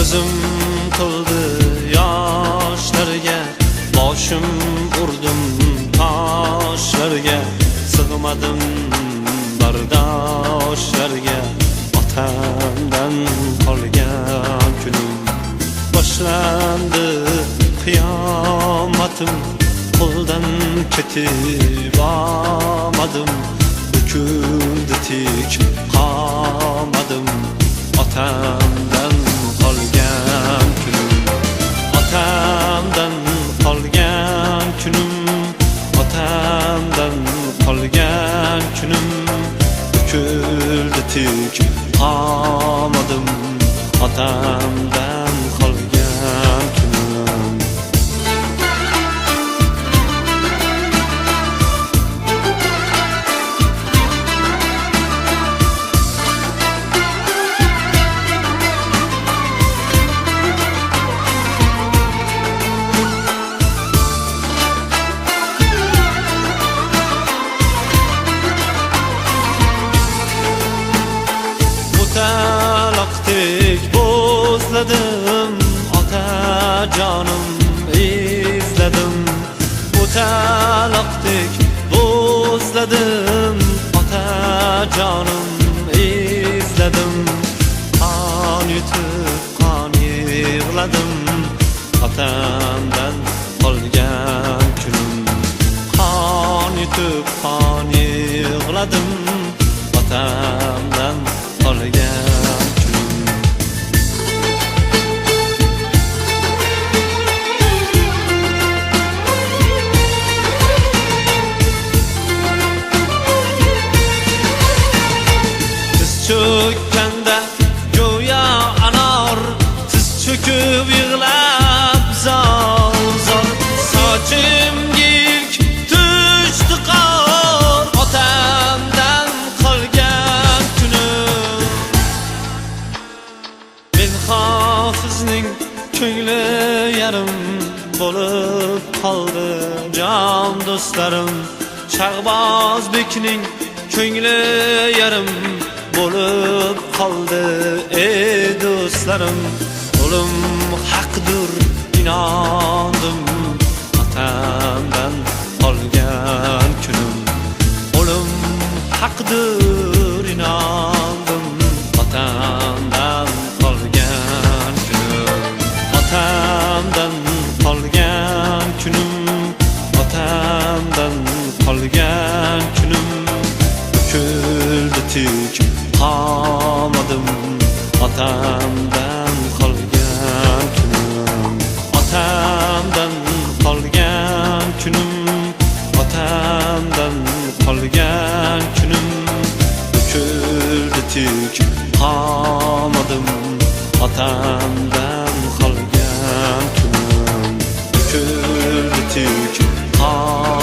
Ko'zim to'ldi yoshlarga, boshim urdim toshlarga, sig'madim bardoshlarga. Otamdan qolgan kunim boshlandi qiyomatim, qo'ldan ketib olmadim, bukildi tik qomadim. Otamdan qolgan kunim, otamdan qolgan kunim, otamdan qolgan kunim, bukildi tik qomadim. Otamdan qolgan kunim. Talaqdek bo'zladim, otajonim izladim. Talaqdek bo'zladim, otajonim izladim. Qon yutib qon yig'ladim, otamdan qolgan kunim. Qon yutib qon yig'ladim, otamdan qolgan kunim. Tiz cho'kkanda go'yo anor, tiz cho'kib yig'lab zor zor. Sochimga ilk tushdi qor, otamdan qolgan kunim. Men hofizning ko'ngli yarim bo'lib qoldi jon do'stlarim. Shahbozbekning ko'ngli yarim bo'lib qoldi ey do'stlarim. O'lim haqdir inondim, otamdan qolgan kunim. O'lim haqdir inondim, otamdan qolgan kunim. Otamdan qolgan kunim, otamdan qolgan kunim. Bukildi tik qomadim, otamdan qolgan kunim. Otamdan qolgan kunim, otamdan qolgan kunim. Bukildi tik qomadim, otamdan qolgan kunim. Bukildi tik qomadim.